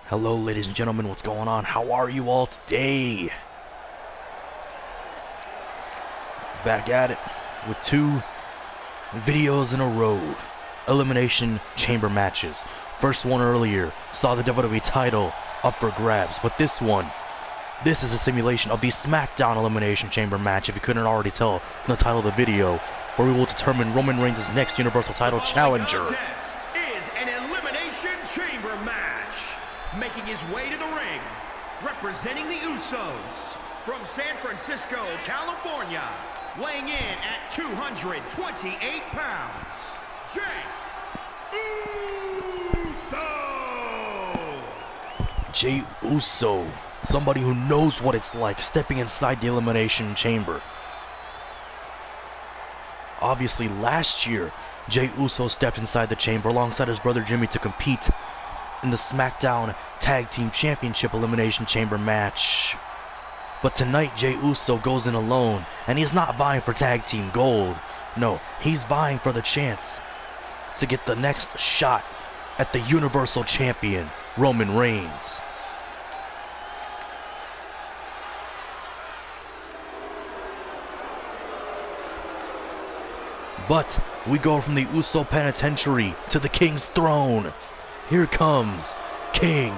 Hello ladies and gentlemen, what's going on? How are you all today? Back at it with two videos in a row. Elimination Chamber matches. First one earlier saw the WWE title up for grabs, but this is a simulation of the SmackDown Elimination Chamber match, if you couldn't already tell from the title of the video, where we will determine Roman Reigns' next Universal title challenger. Making his way to the ring, representing the Usos, from San Francisco, California, weighing in at 228 pounds, Jey Uso, somebody who knows what it's like stepping inside the Elimination Chamber. Obviously, last year, Jey Uso stepped inside the chamber alongside his brother Jimmy to compete in the SmackDown Tag Team Championship Elimination Chamber match. But tonight, Jey Uso goes in alone, and he's not vying for Tag Team Gold. No, he's vying for the chance to get the next shot at the Universal Champion, Roman Reigns. But we go from the Uso Penitentiary to the King's Throne. Here comes King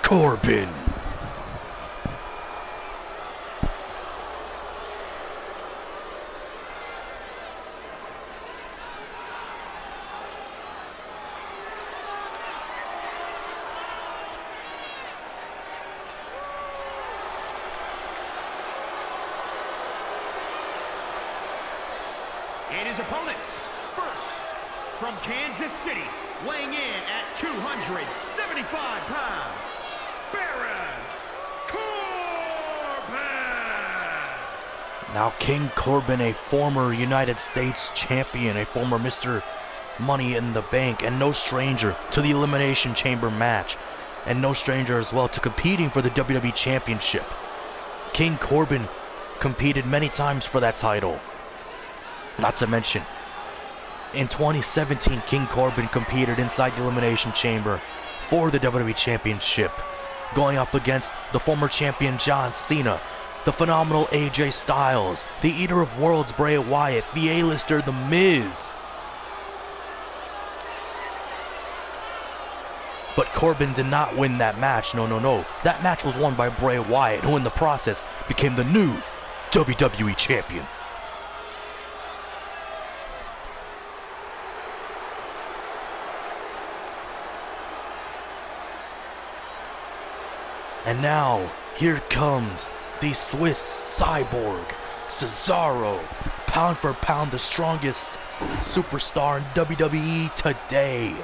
Corbin. And his opponents, first, from Kansas City, weighing in at 275 pounds, Baron Corbin! Now King Corbin, a former United States champion, a former Mr. Money in the Bank, and no stranger to the Elimination Chamber match, and no stranger as well to competing for the WWE Championship. King Corbin competed many times for that title. Not to mention, in 2017, King Corbin competed inside the Elimination Chamber for the WWE Championship, going up against the former champion John Cena, the phenomenal AJ Styles, the Eater of Worlds Bray Wyatt, the A-lister The Miz. But Corbin did not win that match, no. That match was won by Bray Wyatt, who in the process became the new WWE Champion. And now, here comes the Swiss Cyborg, Cesaro, pound for pound the strongest superstar in WWE today.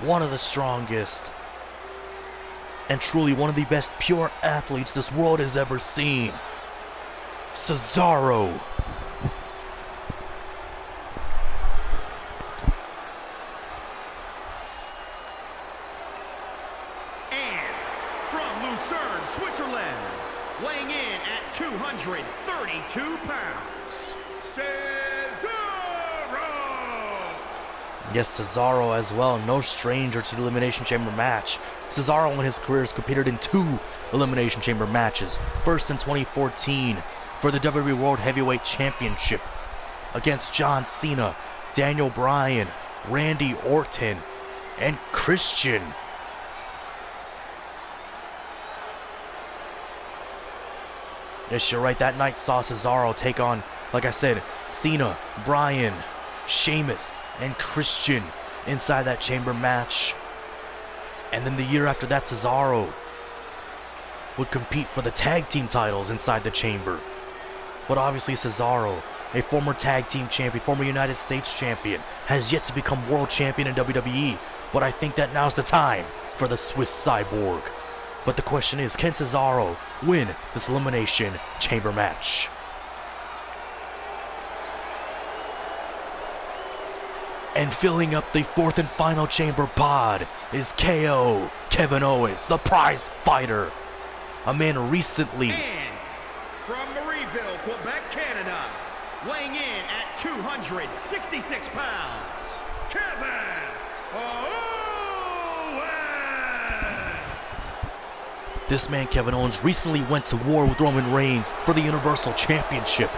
One of the strongest, and truly one of the best pure athletes this world has ever seen. Cesaro. Switzerland, weighing in at 232 pounds, Cesaro! Yes, Cesaro as well, no stranger to the Elimination Chamber match. Cesaro in his career has competed in 2 Elimination Chamber matches. First in 2014 for the WWE World Heavyweight Championship against John Cena, Daniel Bryan, Randy Orton, and Christian. Yes, you're right, that night saw Cesaro take on, like I said, Cena, Bryan, Sheamus, and Christian inside that chamber match. And then the year after that, Cesaro would compete for the tag team titles inside the chamber. But obviously Cesaro, a former tag team champion, former United States champion, has yet to become world champion in WWE. But I think that now's the time for the Swiss Cyborg. But the question is, can Cesaro win this Elimination Chamber match? And filling up the 4th and final chamber pod is KO Kevin Owens, the prize fighter. A man recently... And from Marieville, Quebec, Canada, weighing in at 266 pounds, Kevin Owens! This man, Kevin Owens, recently went to war with Roman Reigns for the Universal Championship.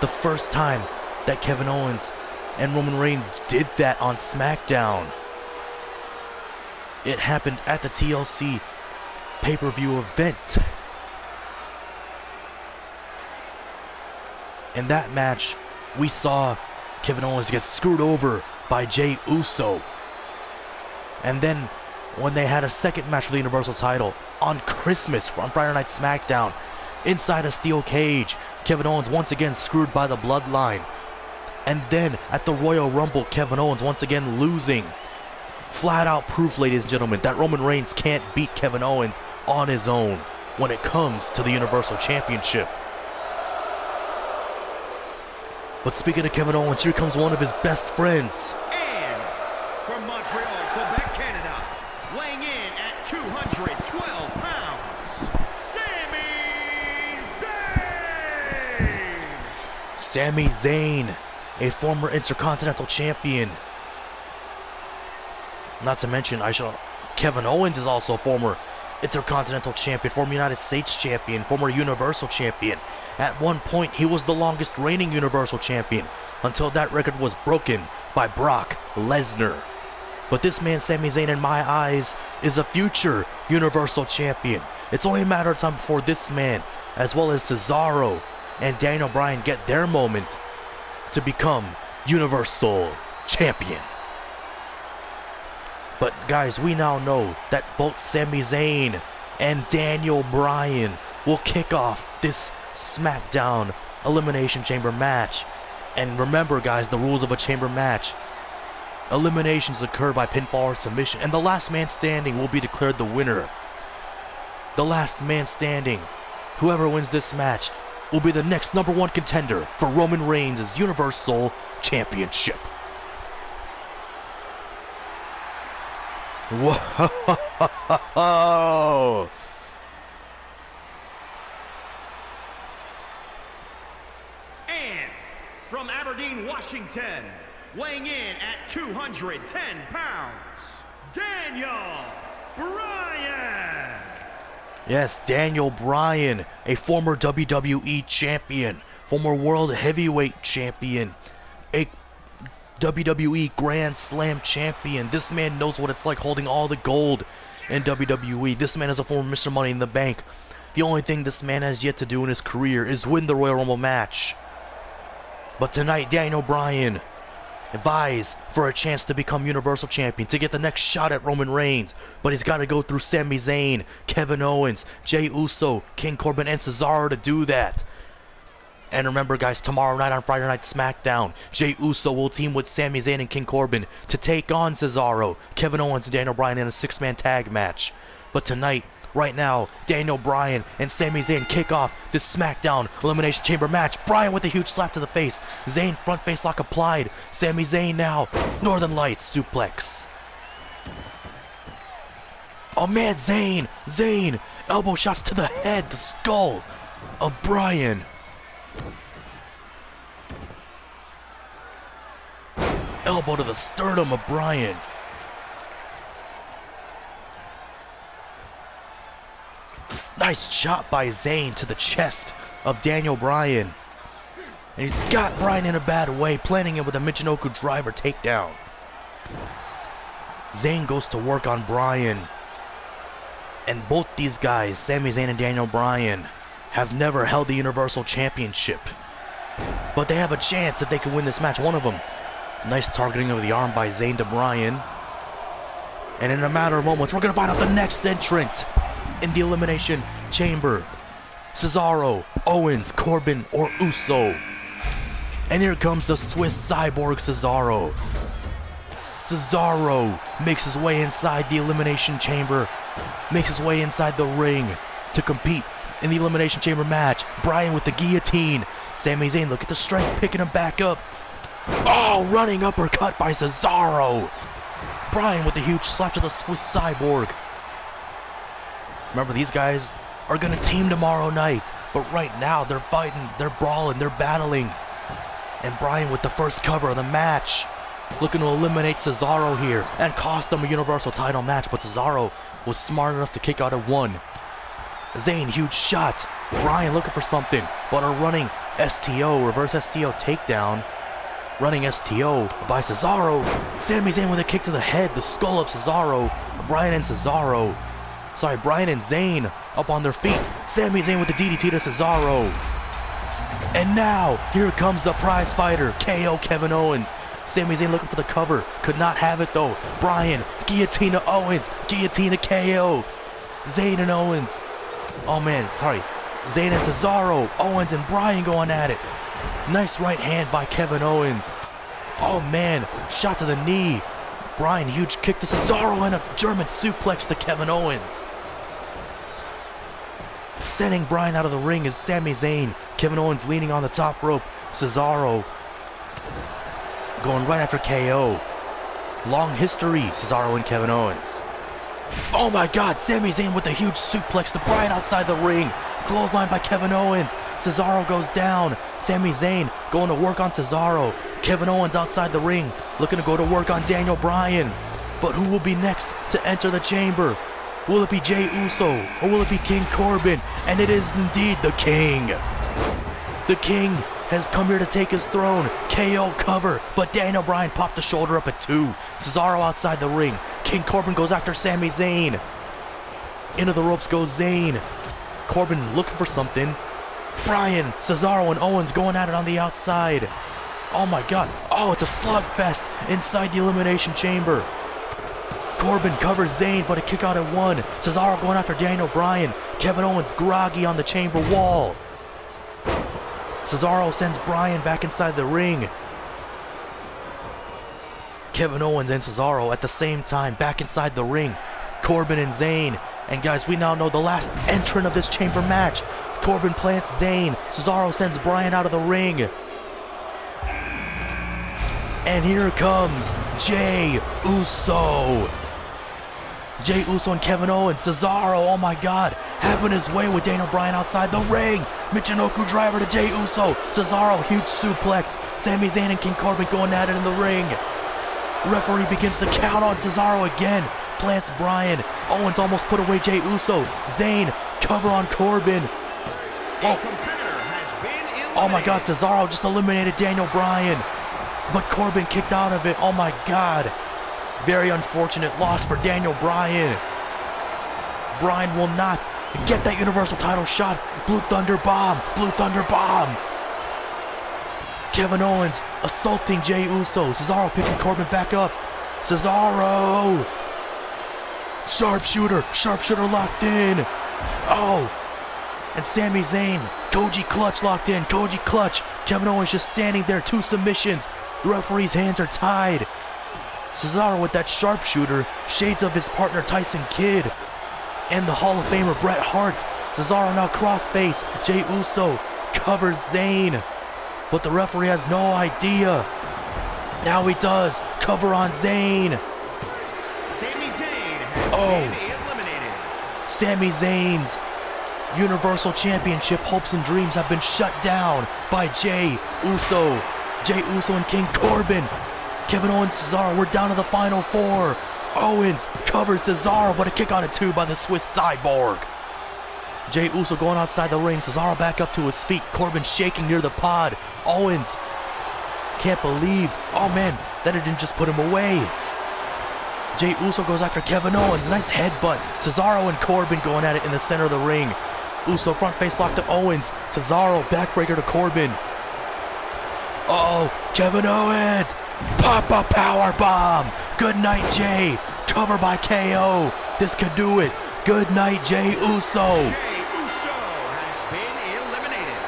The first time that Kevin Owens and Roman Reigns did that on SmackDown. It happened at the TLC pay-per-view event. In that match, we saw Kevin Owens get screwed over by Jey Uso. And then when they had a second match for the Universal title on Christmas on Friday Night SmackDown, inside a steel cage, Kevin Owens once again screwed by the Bloodline. And then at the Royal Rumble, Kevin Owens once again losing. Flat out proof, ladies and gentlemen, that Roman Reigns can't beat Kevin Owens on his own when it comes to the Universal Championship. But speaking of Kevin Owens, here comes one of his best friends. And from Montreal, Quebec, Canada, weighing in at 212 pounds, Sami Zayn! Sami Zayn, a former Intercontinental Champion. Not to mention, Kevin Owens is also a former Intercontinental Champion, former United States Champion, former Universal Champion. At one point, he was the longest reigning Universal Champion, until that record was broken by Brock Lesnar. But this man, Sami Zayn, in my eyes, is a future Universal Champion. It's only a matter of time before this man, as well as Cesaro and Daniel Bryan, get their moment to become Universal Champion. But guys, we now know that both Sami Zayn and Daniel Bryan will kick off this SmackDown Elimination Chamber match. And remember, guys, the rules of a chamber match. Eliminations occur by pinfall or submission, and the last man standing will be declared the winner. The last man standing, whoever wins this match, will be the next #1 contender for Roman Reigns' Universal Championship. Whoa! And from Aberdeen, Washington, weighing in at 210 pounds, Daniel Bryan! Yes, Daniel Bryan, a former WWE champion, former World Heavyweight champion, a WWE Grand Slam champion. This man knows what it's like holding all the gold in WWE. This man is a former Mr. Money in the Bank. The only thing this man has yet to do in his career is win the Royal Rumble match. But tonight, Daniel Bryan vies for a chance to become Universal Champion, to get the next shot at Roman Reigns. But he's got to go through Sami Zayn, Kevin Owens, Jey Uso, King Corbin, and Cesaro to do that. And remember, guys, tomorrow night on Friday Night SmackDown, Jey Uso will team with Sami Zayn and King Corbin to take on Cesaro, Kevin Owens, and Daniel Bryan in a 6-man tag match. But tonight, right now, Daniel Bryan and Sami Zayn kick off this SmackDown Elimination Chamber match. Bryan with a huge slap to the face. Zayn front face lock applied. Sami Zayn now, Northern Lights suplex. Oh man, Zayn, elbow shots to the head, the skull of Bryan. Elbow to the sternum of Bryan. Nice chop by Zayn to the chest of Daniel Bryan. And he's got Bryan in a bad way, planning it with a Michinoku driver takedown. Zayn goes to work on Bryan. And both these guys, Sami Zayn and Daniel Bryan, have never held the Universal Championship. But they have a chance if they can win this match, one of them. Nice targeting of the arm by Zayn to Bryan. And in a matter of moments, we're going to find out the next entrant in the Elimination Chamber. Cesaro, Owens, Corbin, or Uso. And here comes the Swiss cyborg Cesaro. Cesaro makes his way inside the Elimination Chamber. Makes his way inside the ring to compete in the Elimination Chamber match. Bryan with the guillotine. Sami Zayn, look at the strength, picking him back up. Oh, running uppercut by Cesaro. Bryan with a huge slap to the Swiss cyborg. Remember, these guys are going to team tomorrow night. But right now, they're fighting, they're brawling, they're battling. And Bryan with the first cover of the match. Looking to eliminate Cesaro here and cost them a Universal title match. But Cesaro was smart enough to kick out at 1. Zayn, huge shot. Bryan looking for something, but a running STO, reverse STO takedown. Running STO by Cesaro. Sami Zayn with a kick to the head, the skull of Cesaro. Bryan and Zayn up on their feet. Sami Zayn with the DDT to Cesaro. And now, here comes the prize fighter, KO Kevin Owens. Sami Zayn looking for the cover, could not have it though. Bryan, guillotine to Owens, guillotine to KO. Zayn and Owens. Oh man, sorry. Zayn and Cesaro, Owens and Bryan going at it. Nice right hand by Kevin Owens. Oh man, shot to the knee. Bryan, huge kick to Cesaro and a German suplex to Kevin Owens. Sending Bryan out of the ring is Sami Zayn. Kevin Owens leaning on the top rope. Cesaro going right after KO. Long history, Cesaro and Kevin Owens. Oh my god, Sami Zayn with a huge suplex to Bryan outside the ring. Clothesline by Kevin Owens. Cesaro goes down. Sami Zayn going to work on Cesaro. Kevin Owens outside the ring, looking to go to work on Daniel Bryan. But who will be next to enter the chamber? Will it be Jey Uso or will it be King Corbin? And it is indeed the King. The King has come here to take his throne. KO cover, but Daniel Bryan popped the shoulder up at 2. Cesaro outside the ring. King Corbin goes after Sami Zayn. Into the ropes goes Zayn. Corbin looking for something. Bryan, Cesaro, and Owens going at it on the outside. Oh my god. Oh, it's a slugfest inside the Elimination Chamber. Corbin covers Zayn, but a kick out at 1. Cesaro going after Daniel Bryan. Kevin Owens groggy on the chamber wall. Cesaro sends Bryan back inside the ring. Kevin Owens and Cesaro at the same time back inside the ring. Corbin and Zayn. And guys, we now know the last entrant of this chamber match. Corbin plants Zayn. Cesaro sends Bryan out of the ring. And here comes Jey Uso. Jey Uso and Kevin Owens. Cesaro, oh my god, having his way with Daniel Bryan outside the ring. Michinoku driver to Jey Uso. Cesaro, huge suplex. Sami Zayn and King Corbin going at it in the ring. Referee begins to count on Cesaro again. Plants Bryan. Owens almost put away Jey Uso. Zayn, cover on Corbin. Oh my god, Cesaro just eliminated Daniel Bryan. But Corbin kicked out of it. Oh my god. Very unfortunate loss for Daniel Bryan. Bryan will not get that Universal title shot. Blue Thunder Bomb. Blue Thunder Bomb. Kevin Owens assaulting Jey Uso. Cesaro picking Corbin back up. Cesaro. Sharpshooter. Sharpshooter locked in. Oh. And Sami Zayn. Koji Clutch locked in. Koji Clutch. Kevin Owens just standing there. 2 submissions. The referee's hands are tied. Cesaro with that sharpshooter. Shades of his partner Tyson Kidd. And the Hall of Famer Bret Hart. Cesaro now crossface. Jey Uso covers Zayn. But the referee has no idea. Now he does. Cover on Zayn. Sami Zayn has been eliminated. Sami Zayn's Universal Championship hopes and dreams have been shut down by Jey Uso. Jey Uso and King Corbin. Kevin Owens, Cesaro, we're down to the final 4. Owens covers Cesaro, but a kick out at 2 by the Swiss Cyborg. Jey Uso going outside the ring. Cesaro back up to his feet. Corbin shaking near the pod. Owens can't believe. Oh man, that it didn't just put him away. Jey Uso goes after Kevin Owens. Nice headbutt. Cesaro and Corbin going at it in the center of the ring. Uso front face lock to Owens. Cesaro backbreaker to Corbin. Uh-oh, Kevin Owens. Pop a power bomb. Good night, Jey. Cover by KO. This could do it. Good night, Jey Uso. Jey Uso has been eliminated.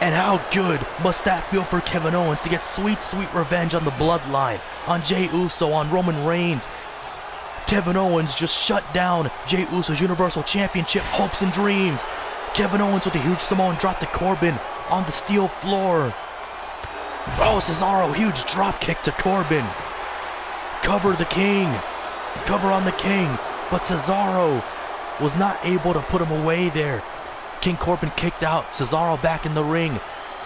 And how good must that feel for Kevin Owens to get sweet, sweet revenge on the bloodline, on Jey Uso, on Roman Reigns. Kevin Owens just shut down Jey Uso's Universal Championship hopes and dreams. Kevin Owens with a huge Samoan drop to Corbin on the steel floor. Oh, Cesaro, huge drop kick to Corbin. Cover the King. Cover on the King. But Cesaro was not able to put him away there. King Corbin kicked out. Cesaro back in the ring.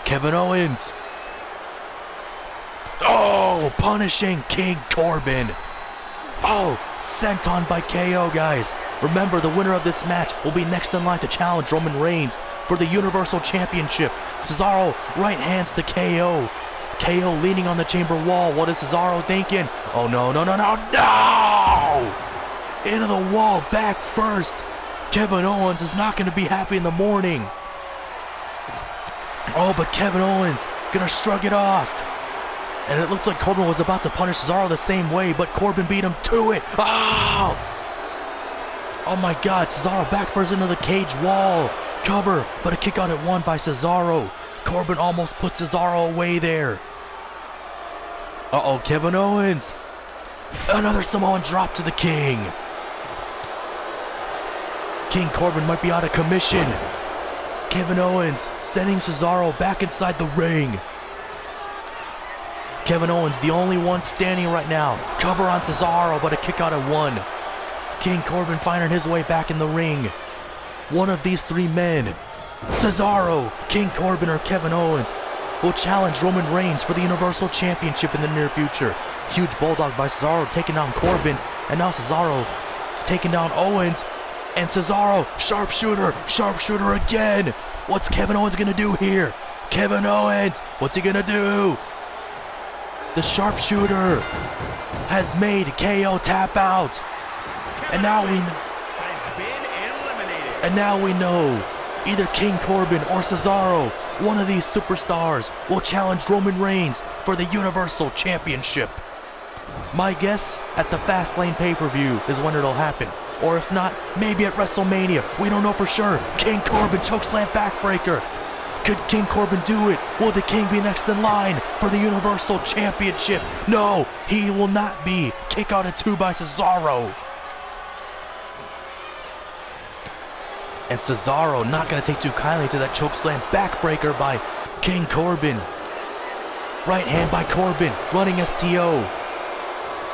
Kevin Owens. Oh, punishing King Corbin. Oh, sent on by KO, guys. Remember, the winner of this match will be next in line to challenge Roman Reigns for the Universal Championship. Cesaro right hands to KO. KO leaning on the chamber wall. What is Cesaro thinking? Oh, no, no, no, no, no! Into the wall, back first. Kevin Owens is not going to be happy in the morning. Oh, but Kevin Owens gonna shrug it off. And it looked like Corbin was about to punish Cesaro the same way, but Corbin beat him to it. Oh! Oh my God, Cesaro back first into the cage wall. Cover, but a kick out at 1 by Cesaro. Corbin almost puts Cesaro away there. Uh-oh, Kevin Owens. Another Samoan drop to the King. King Corbin might be out of commission. Kevin Owens sending Cesaro back inside the ring. Kevin Owens, the only one standing right now. Cover on Cesaro, but a kick out at 1. King Corbin finding his way back in the ring. One of these 3 men, Cesaro, King Corbin, or Kevin Owens, will challenge Roman Reigns for the Universal Championship in the near future. Huge bulldog by Cesaro taking down Corbin, and now Cesaro taking down Owens. And Cesaro, sharpshooter again. What's Kevin Owens gonna do here? Kevin Owens, what's he gonna do? The sharpshooter has made KO tap out. And now we know either King Corbin or Cesaro, one of these superstars, will challenge Roman Reigns for the Universal Championship. My guess at the Fastlane pay-per-view is when it'll happen. Or if not, maybe at WrestleMania. We don't know for sure. King Corbin chokeslam backbreaker. Could King Corbin do it? Will the King be next in line for the Universal Championship? No, he will not be. Kick out at 2 by Cesaro. And Cesaro not going to take too kindly to that chokeslam backbreaker by King Corbin. Right hand by Corbin, running STO.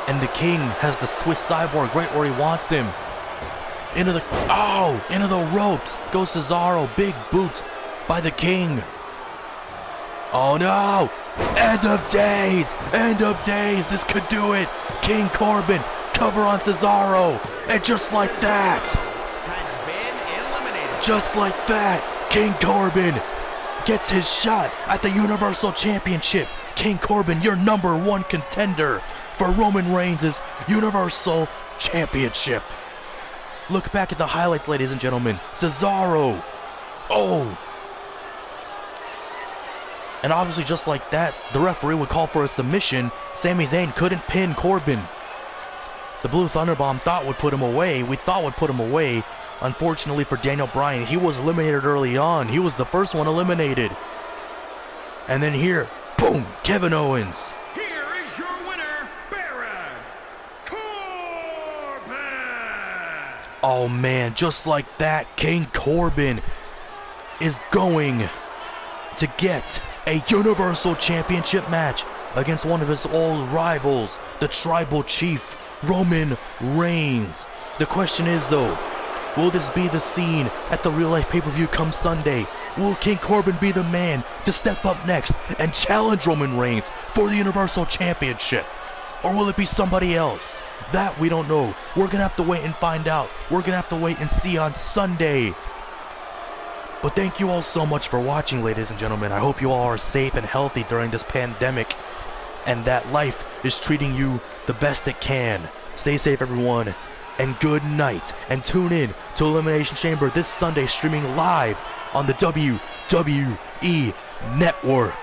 And the King has the Swiss Cyborg right where he wants him. Into the ropes goes Cesaro, big boot by the King. Oh no! End of days! End of days! This could do it! King Corbin, cover on Cesaro! And just like that! Just like that, King Corbin gets his shot at the Universal Championship. King Corbin, your #1 contender for Roman Reigns' Universal Championship. Look back at the highlights, ladies and gentlemen. Cesaro. Oh. And obviously just like that, the referee would call for a submission. Sami Zayn couldn't pin Corbin. The Blue Thunderbomb would put him away. We thought would put him away. Unfortunately for Daniel Bryan, he was eliminated early on. He was the first one eliminated. And then here, boom, Kevin Owens. Here is your winner, Baron Corbin. Oh man, just like that, King Corbin is going to get a Universal Championship match against one of his old rivals, the Tribal Chief, Roman Reigns. The question is though, will this be the scene at the real life pay-per-view come Sunday? Will King Corbin be the man to step up next and challenge Roman Reigns for the Universal Championship? Or will it be somebody else? That we don't know. We're gonna have to wait and find out. We're gonna have to wait and see on Sunday. But thank you all so much for watching, ladies and gentlemen. I hope you all are safe and healthy during this pandemic, and that life is treating you the best it can. Stay safe, everyone, and good night. And tune in to Elimination Chamber this Sunday, streaming live on the WWE Network.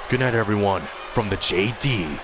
Good night, everyone, from the JD.